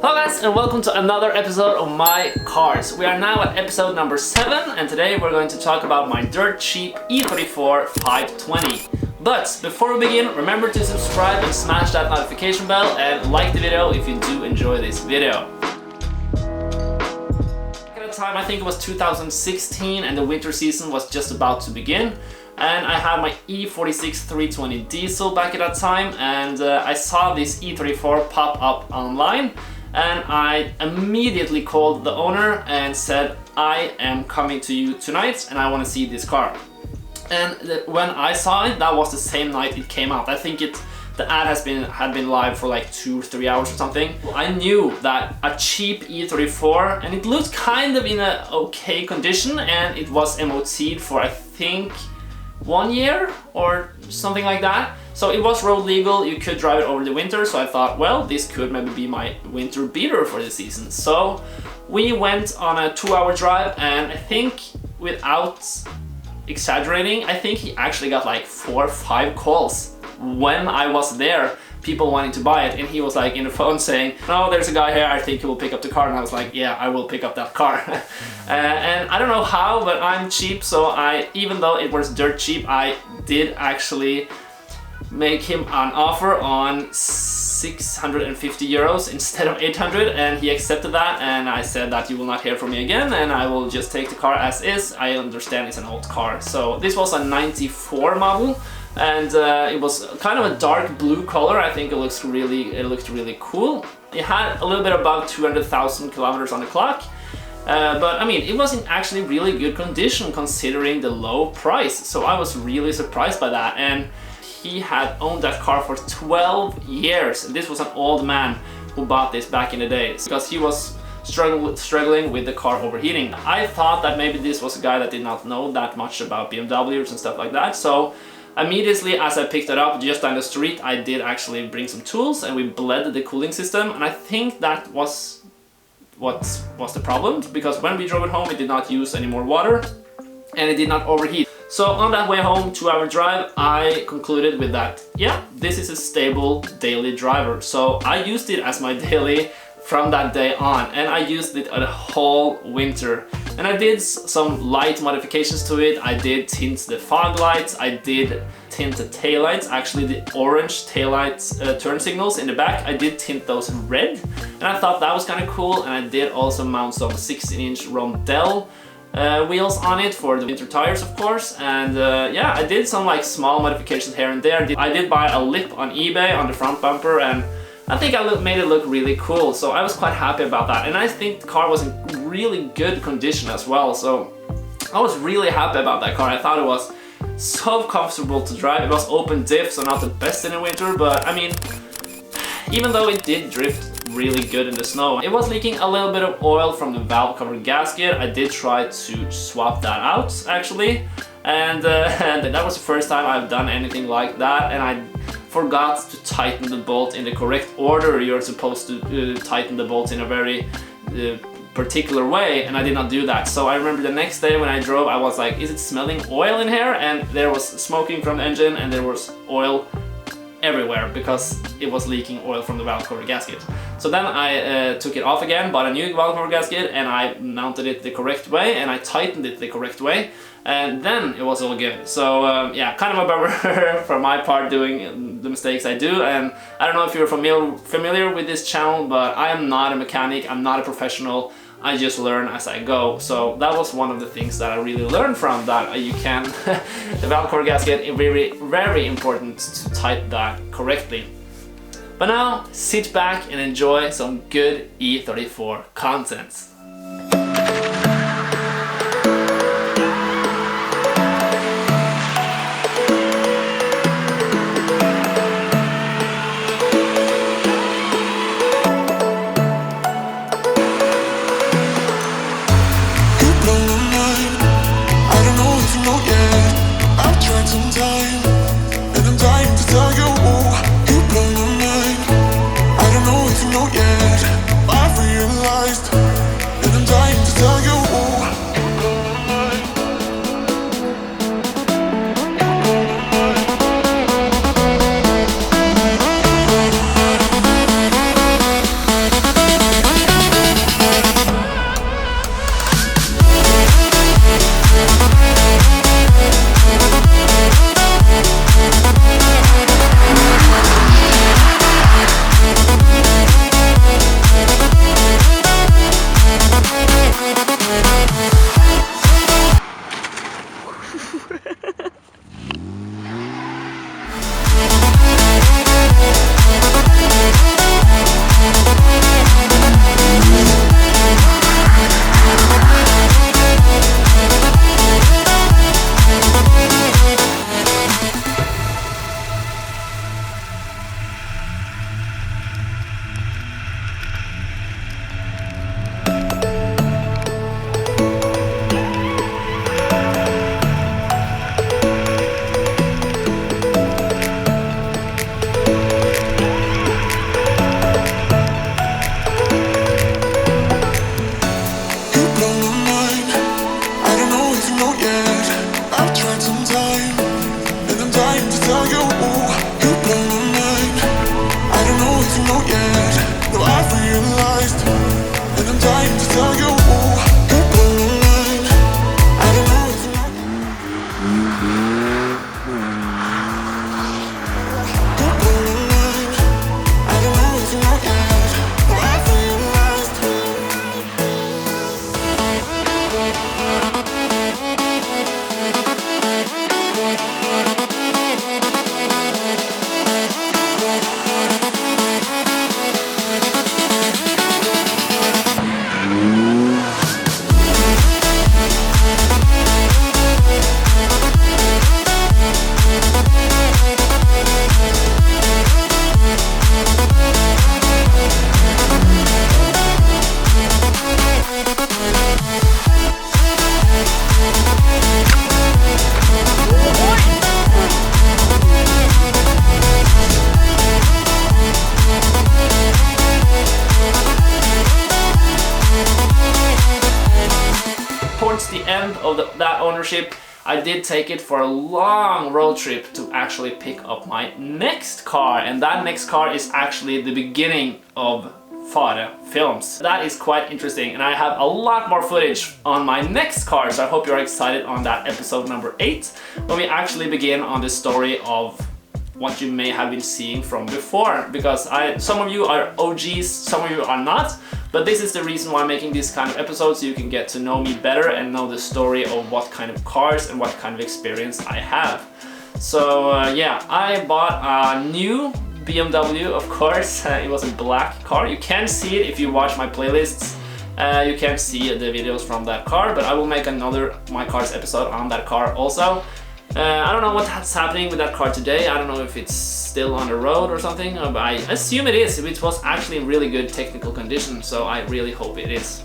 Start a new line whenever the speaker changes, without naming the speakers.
Hello guys, and welcome to another episode of My Cars. We are now at episode number 7, and today we're going to talk about my dirt cheap E34 520. But before we begin, remember to subscribe and smash that notification bell and like the video if you do enjoy this video. At the time, I think it was 2016 and the winter season was just about to begin. And I had my E46 320 diesel back at that time, and I saw this E34 pop up online. And I immediately called the owner and said, I am coming to you tonight and I want to see this car. And when I saw it, that was the same night it came out. I think the ad had been live for like 2-3 hours or something. I knew that a cheap E34, and it looked kind of in a okay condition, and it was MOT'd for I think 1 year or something like that. So it was road legal, you could drive it over the winter, so I thought, well, this could maybe be my winter beater for the season. So we went on a 2-hour drive, and I think, without exaggerating, I think he actually got like 4 or 5 calls when I was there, people wanting to buy it, and he was like in the phone saying, oh, there's a guy here, I think he will pick up the car. And I was like, yeah, I will pick up that car. And I don't know how, but I'm cheap, so even though it was dirt cheap, I did actually make him an offer on 650 euros instead of 800, and he accepted that, and I said that you will not hear from me again and I will just take the car as is. I understand it's an old car. So this was a 94 model, and it was kind of a dark blue color. I think it looked really cool. It had a little bit above 200,000 kilometers on the clock. But I mean, it was in actually really good condition considering the low price. So I was really surprised by that. And he had owned that car for 12 years. And this was an old man who bought this back in the days because he was struggling with the car overheating. I thought that maybe this was a guy that did not know that much about BMWs and stuff like that. So immediately as I picked it up just down the street, I did actually bring some tools and we bled the cooling system. And I think that was what was the problem, because when we drove it home, it did not use any more water and it did not overheat. So on that way home, 2-hour drive, I concluded with that, yeah, this is a stable daily driver. So I used it as my daily from that day on, and I used it a whole winter. And I did some light modifications to it. I did tint the fog lights, I did tint the taillights, actually the orange taillights turn signals in the back, I did tint those red, and I thought that was kind of cool. And I did also mount some 16-inch Rondell wheels on it for the winter tires, of course. And yeah, I did some like small modifications here and there. I did buy a lip on eBay on the front bumper, and I think I made it look really cool, so I was quite happy about that. And I think the car was in really good condition as well, so I was really happy about that car. I thought it was so comfortable to drive. It was open diff, so not the best in the winter, but I mean, even though it did drift really good in the snow, it was leaking a little bit of oil from the valve cover gasket. I did try to swap that out actually, and that was the first time I've done anything like that, and I forgot to tighten the bolt in the correct order. You're supposed to tighten the bolts in a very particular way, and I did not do that. So I remember the next day when I drove, I was like, is it smelling oil in here? And there was smoking from the engine and there was oil everywhere because it was leaking oil from the valve cover gasket. So then I took it off again, bought a new valve cover gasket, and I mounted it the correct way and I tightened it the correct way, and then it was all good. So yeah, kind of a bummer for my part doing the mistakes I do. And I don't know if you're familiar with this channel, but I am not a mechanic, I'm not a professional. I just learn as I go. So that was one of the things that I really learned from that. You can, the valve cover gasket is very, very important to tighten that correctly. But now, sit back and enjoy some good E34 content.
I've realized
towards the end of that ownership, I did take it for a long road trip to actually pick up my next car, and that next car is actually the beginning of Fare films. That is quite interesting, and I have a lot more footage on my next car, so I hope you're excited on that episode number 8, when we actually begin on the story of what you may have been seeing from before, because some of you are OGs, some of you are not, but this is the reason why I'm making these kind of episodes, so you can get to know me better and know the story of what kind of cars and what kind of experience I have. So yeah, I bought a new BMW, of course. It was a black car. You can see it if you watch my playlists. You can see the videos from that car, but I will make another My Cars episode on that car also. I don't know what's happening with that car today. I don't know if it's still on the road or something, but I assume it is. It was actually in really good technical condition, so I really hope it is.